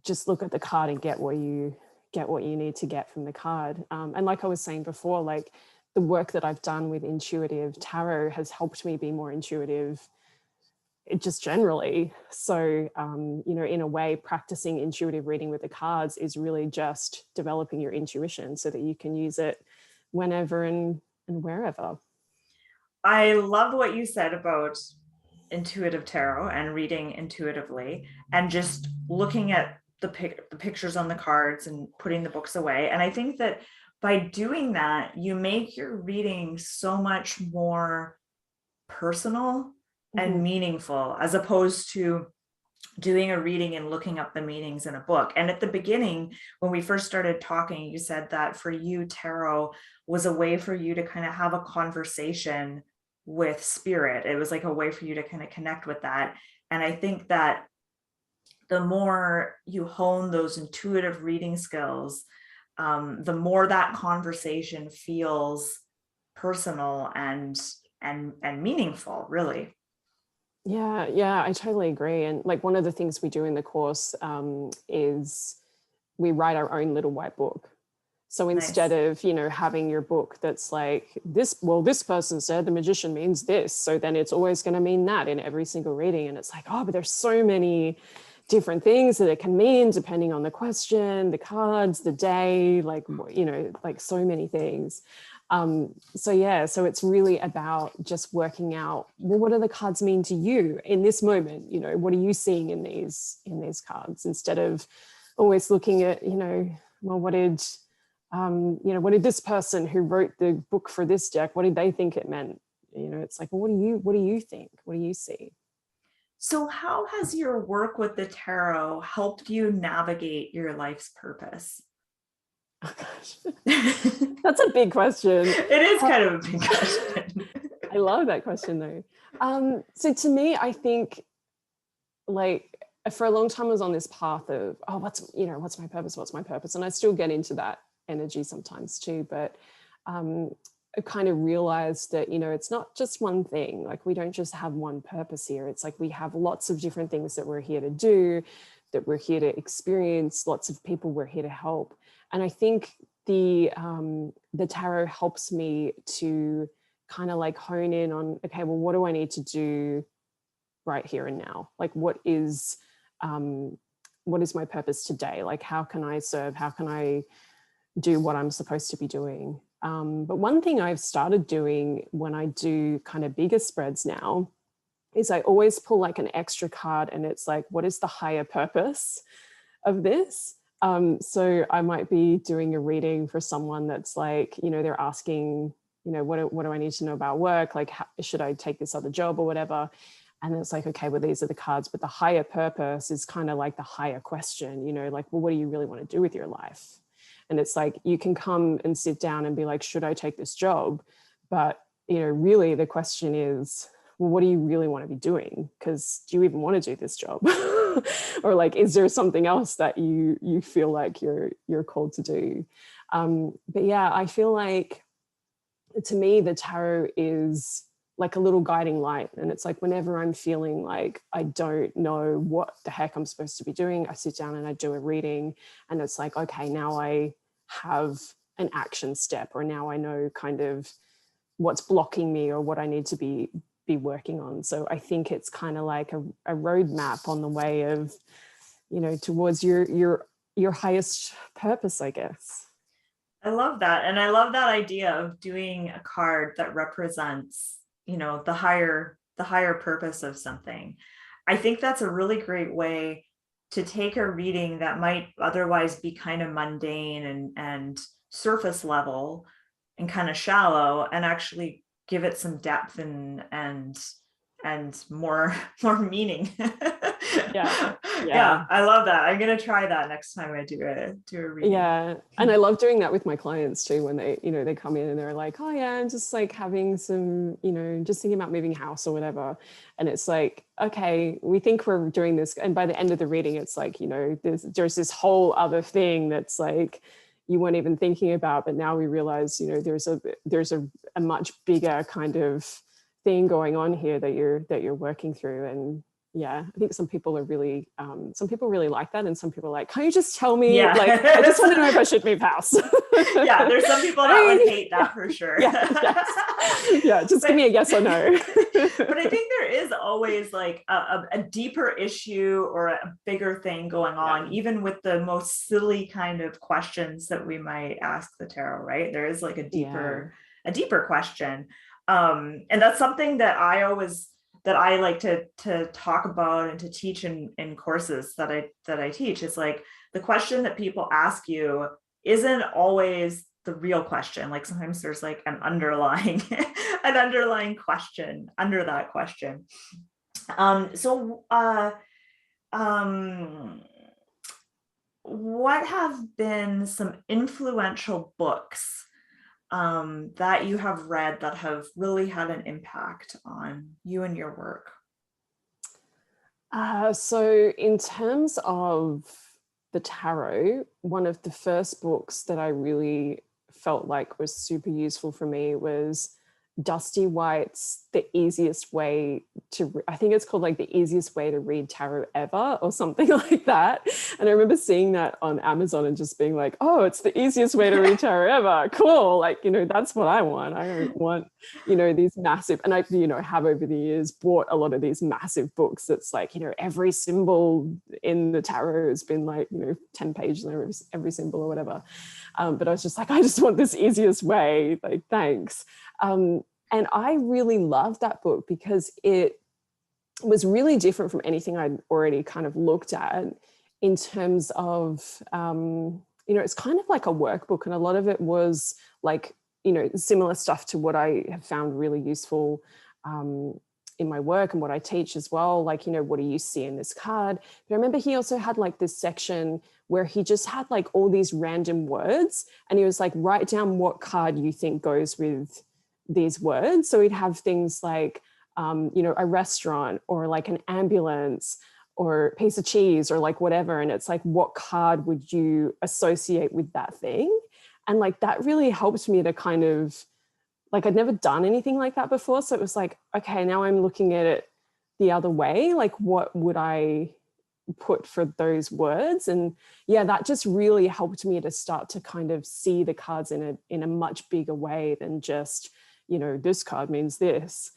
just look at the card and get what you need to get from the card. And like I was saying before, like the work that I've done with intuitive tarot has helped me be more intuitive just generally. So, you know, in a way, practicing intuitive reading with the cards is really just developing your intuition so that you can use it whenever and wherever. I love what you said about intuitive tarot and reading intuitively and just looking at the pictures on the cards and putting the books away. And I think that by doing that, you make your reading so much more personal and meaningful, as opposed to doing a reading and looking up the meanings in a book. And at the beginning, when we first started talking, you said that for you, tarot was a way for you to kind of have a conversation with spirit. It was like a way for you to kind of connect with that. And I think that the more you hone those intuitive reading skills, the more that conversation feels personal and meaningful, really. Yeah, I totally agree. And like one of the things we do in the course is we write our own little white book. So instead Nice. of, having your book that's like this, well, this person said the magician means this, so then it's always going to mean that in every single reading. And it's like, oh, but there's so many different things that it can mean depending on the question, the cards, the day, like, like so many things. So it's really about just working out, well, what do the cards mean to you in this moment? What are you seeing in these cards, instead of always looking at, well, what did this person who wrote the book for this deck, what did they think it meant? It's like, well, what do you think? What do you see? So how has your work with the tarot helped you navigate your life's purpose? Oh gosh, It that's a big question. is kind of a big question. I love that question though. So to me, I think, like, for a long time I was on this path of, oh, what's my purpose? What's my purpose? And I still get into that energy sometimes too, but I kind of realized that, it's not just one thing. Like, we don't just have one purpose here. It's like we have lots of different things that we're here to do, that we're here to experience, lots of people we're here to help. And I think the tarot helps me to kind of like hone in on, okay, well, what do I need to do right here and now? Like, what is my purpose today? Like, how can I serve? How can I do what I'm supposed to be doing? But one thing I've started doing when I do kind of bigger spreads now is I always pull like an extra card, and it's like, what is the higher purpose of this? So I might be doing a reading for someone that's like, they're asking, what do I need to know about work? Like, should I take this other job or whatever? And it's like, okay, well, these are the cards, but the higher purpose is kind of like the higher question, like, well, what do you really want to do with your life? And it's like, you can come and sit down and be like, should I take this job? But, really the question is, well, what do you really want to be doing? Because do you even want to do this job? Or like, is there something else that you feel like you're called to do? But yeah, I feel like, to me, the tarot is like a little guiding light. And it's like, whenever I'm feeling like I don't know what the heck I'm supposed to be doing, I sit down and I do a reading, and it's like, okay, now I have an action step, or now I know kind of what's blocking me or what I need to be working on. So I think it's kind of like a roadmap on the way of, towards your highest purpose, I guess. I love that. And I love that idea of doing a card that represents, the higher purpose of something. I think that's a really great way to take a reading that might otherwise be kind of mundane and surface level and kind of shallow, and actually give it some depth and more meaning. Yeah. Yeah, I love that. I'm gonna try that next time I do a reading. Yeah. And I love doing that with my clients too, when they, they come in and they're like, oh yeah, I'm just like having some, just thinking about moving house or whatever. And it's like, okay, we think we're doing this. And by the end of the reading, it's like, there's this whole other thing that's like, you weren't even thinking about, but now we realize, there's a much bigger kind of thing going on here that you're working through. And yeah, I think some people really like that, and some people are like, can you just tell me? Yeah. Like, I just want to know if I should move house. Yeah, there's some people that would hate that for sure. Yeah, just give me a yes or no. But I think there is always like a deeper issue or a bigger thing going on, even with the most silly kind of questions that we might ask the tarot, right? There is like a deeper question. And that's something that I like to talk about and to teach in courses that I teach. Is like, the question that people ask you isn't always the real question. Like, sometimes there's like an underlying question under that question. What have been some influential books that you have read that have really had an impact on you and your work? So in terms of the tarot, one of the first books that I really felt like was super useful for me was Dusty White's The Easiest Way to, I think it's called like The Easiest Way to Read Tarot Ever or something like that. And I remember seeing that on Amazon and just being like, oh, it's the easiest way to read tarot ever. Cool. Like, you know, that's what I want. I don't want, you know, these massive, and I, you know, have over the years bought a lot of these massive books that's like, you know, every symbol in the tarot has been like, you know, 10 pages on every symbol or whatever. But I was just like, I just want this easiest way. Like, thanks. And I really loved that book because it was really different from anything I'd already kind of looked at in terms of, you know, it's kind of like a workbook, and a lot of it was like, you know, similar stuff to what I have found really useful in my work and what I teach as well. Like, you know, what do you see in this card? But I remember he also had like this section where he just had like all these random words, and he was like, write down what card you think goes with these words. So we'd have things like, you know, a restaurant or like an ambulance or a piece of cheese or like whatever. And it's like, what card would you associate with that thing? And like, that really helped me to kind of, like, I'd never done anything like that before. So it was like, okay, now I'm looking at it the other way. Like, what would I put for those words? And yeah, that just really helped me to start to kind of see the cards in a much bigger way than just, you know, this card means this.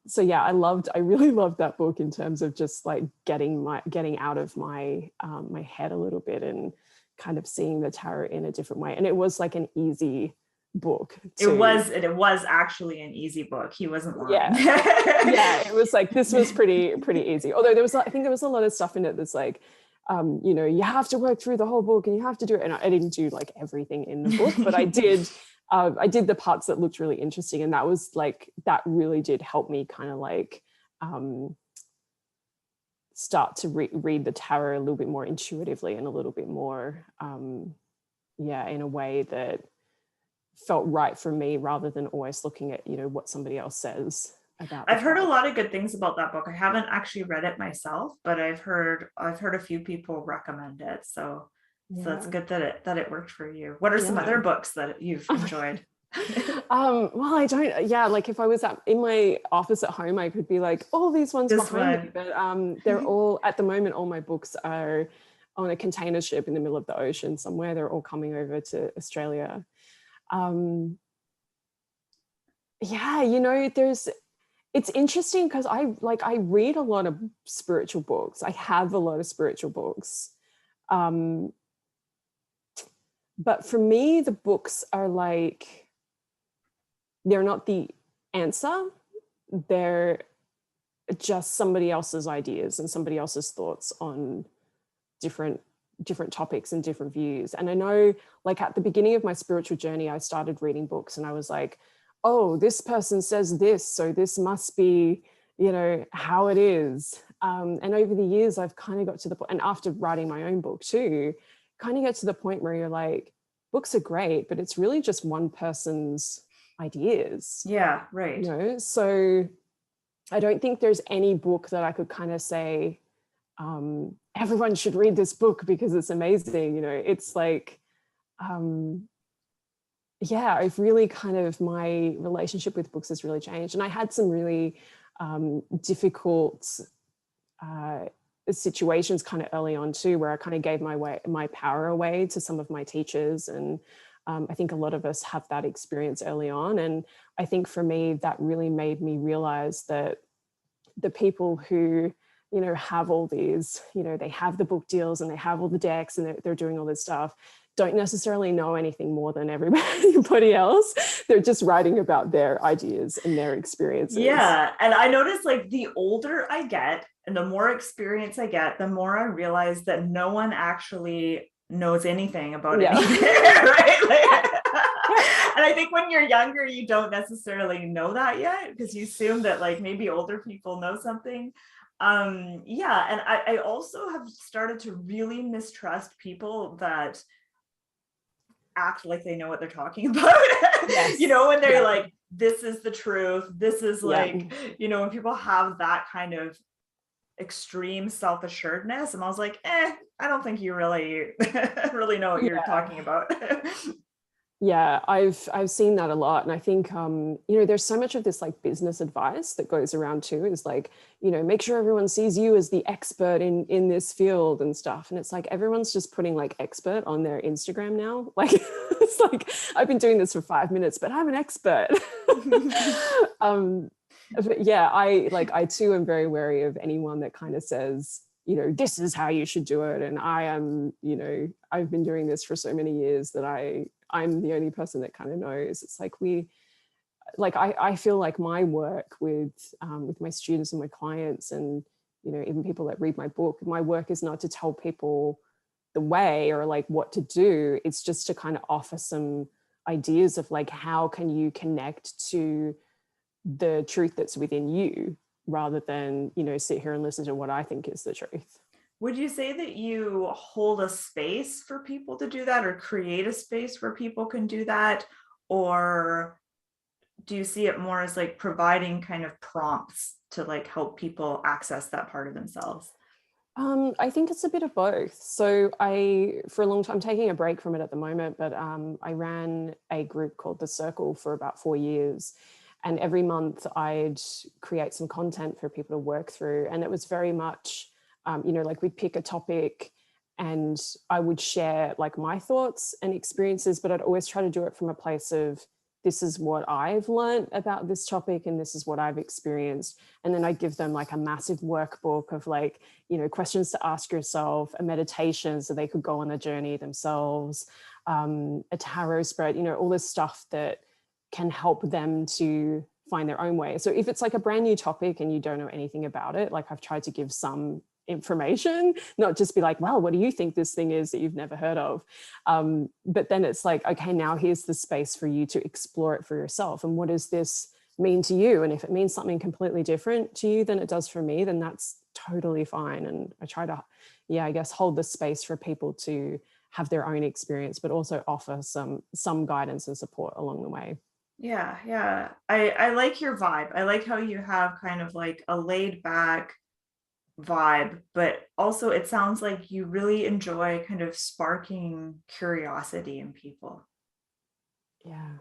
So yeah, I really loved that book in terms of just like getting out of my my head a little bit and kind of seeing the tarot in a different way. And it was like an easy book too. It was actually an easy book. He wasn't lying. Yeah, it was like, this was pretty easy. Although I think there was a lot of stuff in it that's like, you know, you have to work through the whole book and you have to do it. And I didn't do like everything in the book, but I did the parts that looked really interesting. And that was like, that really did help me kind of like start to read the tarot a little bit more intuitively and a little bit more, in a way that felt right for me, rather than always looking at, you know, what somebody else says about. I've heard a lot of good things about that book. I haven't actually read it myself, but I've heard a few people recommend it. So that's good that it worked for you. What are some other books that you've enjoyed? Well, I don't, like if I was in my office at home, I could be like, oh, these ones behind me, but they're all, at the moment, all my books are on a container ship in the middle of the ocean somewhere. They're all coming over to Australia. You know, it's interesting because I read a lot of spiritual books. I have a lot of spiritual books. But for me, the books are like, they're not the answer. They're just somebody else's ideas and somebody else's thoughts on different topics and different views. And I know, like, at the beginning of my spiritual journey, I started reading books and I was like, oh, this person says this, so this must be, you know, how it is. And over the years, I've kind of got to the point, and after writing my own book too, kind of get to the point where you're like, books are great, but it's really just one person's ideas. Yeah, right. You know, so I don't think there's any book that I could kind of say, everyone should read this book because it's amazing. You know, it's like, I've really kind of, my relationship with books has really changed. And I had some really difficult situations kind of early on too, where I kind of gave my power away to some of my teachers. And I think a lot of us have that experience early on. And I think for me, that really made me realize that the people who, you know, have all these, you know, they have the book deals and they have all the decks and they're doing all this stuff, don't necessarily know anything more than everybody else. They're just writing about their ideas and their experiences. Yeah. And I notice, like, the older I get and the more experience I get, the more I realize that no one actually knows anything about anything, right? Like, and I think when you're younger, you don't necessarily know that yet because you assume that, like, maybe older people know something. And I also have started to really mistrust people that act like they know what they're talking about. Yes. You know, when they're like, this is the truth, this is like, you know, when people have that kind of extreme self-assuredness, and I was like, I don't think you really know what you're talking about. Yeah, I've seen that a lot. And I think there's so much of this like business advice that goes around too, is like, make sure everyone sees you as the expert in this field and stuff. And it's like everyone's just putting like expert on their Instagram now. Like it's like I've been doing this for 5 minutes, but I'm an expert. But yeah, I too am very wary of anyone that kind of says, this is how you should do it. And I am, I've been doing this for so many years that I'm the only person that kind of knows. It's like I feel like my work with my students and my clients and, even people that read my book, my work is not to tell people the way or like what to do. It's just to kind of offer some ideas of like, how can you connect to the truth that's within you rather than, sit here and listen to what I think is the truth. Would you say that you hold a space for people to do that or create a space where people can do that? Or do you see it more as like providing kind of prompts to like help people access that part of themselves? I think it's a bit of both. So for a long time, I'm taking a break from it at the moment, but I ran a group called The Circle for about 4 years. And every month I'd create some content for people to work through. And it was very much, like we'd pick a topic and I would share like my thoughts and experiences, but I'd always try to do it from a place of, this is what I've learned about this topic and this is what I've experienced. And then I give them like a massive workbook of like, questions to ask yourself, a meditation so they could go on a journey themselves, a tarot spread, all this stuff that can help them to find their own way. So if it's like a brand new topic and you don't know anything about it, like I've tried to give some information, not just be like, well, what do you think this thing is that you've never heard of? But then it's like, okay, now here's the space for you to explore it for yourself. And what does this mean to you? And if it means something completely different to you than it does for me, then that's totally fine. And I try to, I guess, hold the space for people to have their own experience, but also offer some guidance and support along the way. Yeah. I like your vibe. I like how you have kind of like a laid back vibe, but also it sounds like you really enjoy kind of sparking curiosity in people. Yeah.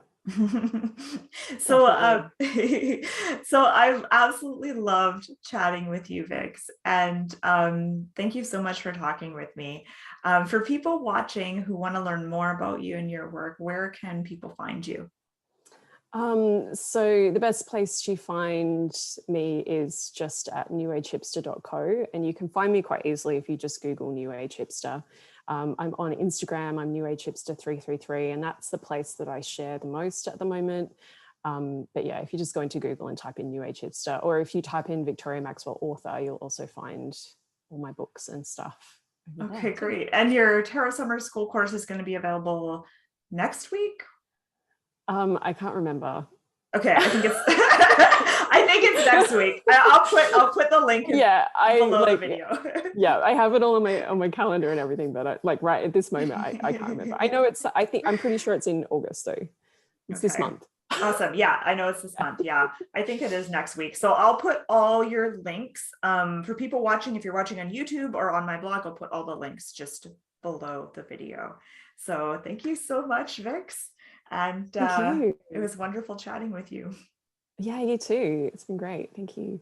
So so I've absolutely loved chatting with you, Vix, and thank you so much for talking with me. For people watching who want to learn more about you and your work, where can people find you? So the best place to find me is just at newagehipster.co, and you can find me quite easily if you just Google New Age Hipster. I'm on Instagram, I'm New Age Hipster 333, and that's the place that I share the most at the moment. But yeah, if you just go into Google and type in New Age Hipster, or if you type in Victoria Maxwell author, you'll also find all my books and stuff. Okay, great. And your Tarot Summer School course is going to be available next week? I can't remember. Okay, I think it's I think it's next week. I'll put the link below the video. Yeah, I have it all on my calendar and everything, but right at this moment I can't remember. I'm pretty sure it's in August though. It's this month. Awesome. Yeah, I know it's this month. Yeah, I think it is next week. So I'll put all your links for people watching. If you're watching on YouTube or on my blog, I'll put all the links just below the video. So thank you so much, Vix. And it was wonderful chatting with you. Yeah, you too. It's been great. Thank you.